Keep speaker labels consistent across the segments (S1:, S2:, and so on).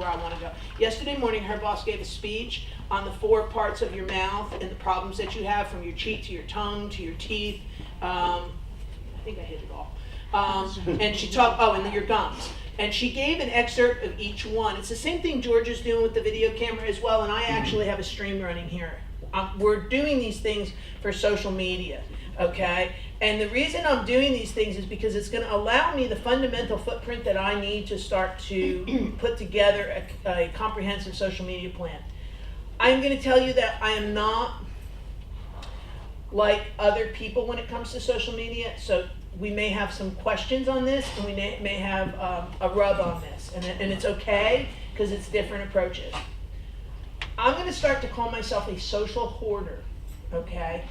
S1: where I want to go. Yesterday morning, her boss gave a speech on the 4 parts of your mouth and the problems that you have, from your cheek to your tongue to your teeth. I think I hit it all. And she talked, and your gums. And she gave an excerpt of each one. It's the same thing George is doing with the video camera as well, and I actually have a stream running here. We're doing these things for social media, okay? And the reason I'm doing these things is because it's going to allow me the fundamental footprint that I need to start to put together a comprehensive social media plan. I'm going to tell you that I am not like other people when it comes to social media, so we may have some questions on this, and we may have a rub on this, and it's okay, because it's different approaches. I'm going to start to call myself a social hoarder, okay?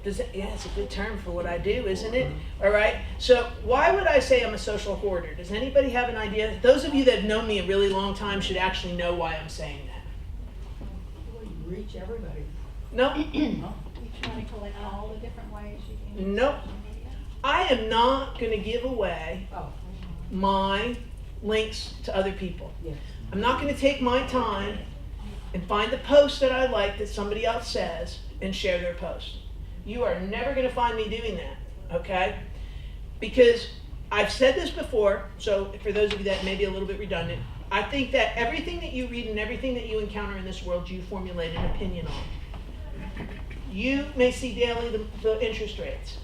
S1: It's a good term for what I do, isn't it? All right, so why would I say I'm a social hoarder? Does anybody have an idea? Those of you that have known me a really long time should actually know why I'm saying that.
S2: Well, you reach everybody.
S1: No.
S3: You try to collect all the different ways you can use
S1: Nope.
S3: social media.
S1: I am not going to give away
S2: Oh,
S1: my links to other people.
S2: yes.
S1: I'm not going to take my time and find the post that I like that somebody else says and share their post. You are never going to find me doing that, okay? Because I've said this before, so for those of you that may be a little bit redundant, I think that everything that you read and everything that you encounter in this world, you formulate an opinion on. You may see daily the interest rates.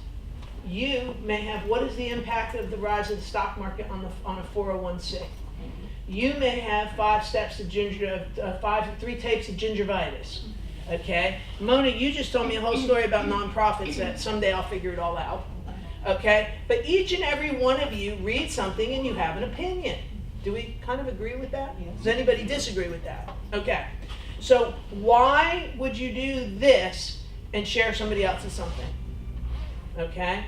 S1: You may have, what is the impact of the rise of the stock market on a 401c? You may have 3 tapes of gingivitis. Okay, Mona, you just told me a whole story about nonprofits that someday I'll figure it all out. Okay, but each and every one of you read something and you have an opinion. Do we kind of agree with that?
S2: Yes.
S1: Does anybody disagree with that? Okay, so why would you do this and share somebody else's something? Okay,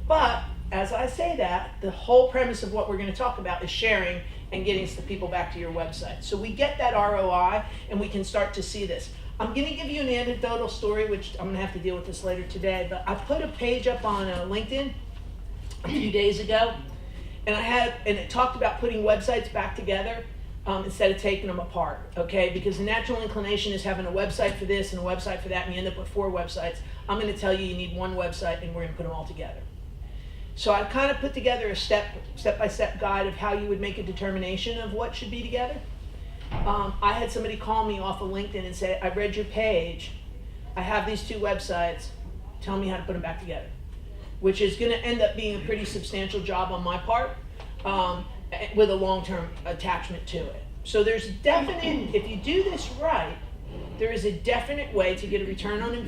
S1: but as I say that, the whole premise of what we're going to talk about is sharing and getting the people back to your website. So we get that ROI and we can start to see this. I'm going to give you an anecdotal story, which I'm going to have to deal with this later today, but I put a page up on LinkedIn a few days ago, and it talked about putting websites back together instead of taking them apart, okay? Because the natural inclination is having a website for this and a website for that, and you end up with 4 websites. I'm going to tell you need one website, and we're going to put them all together. So I kind of put together a step-by-step guide of how you would make a determination of what should be together. I had somebody call me off of LinkedIn and say, I read your page, I have these 2 websites, tell me how to put them back together. Which is going to end up being a pretty substantial job on my part, with a long-term attachment to it. So there's definite, if you do this right, there is a definite way to get a return on investment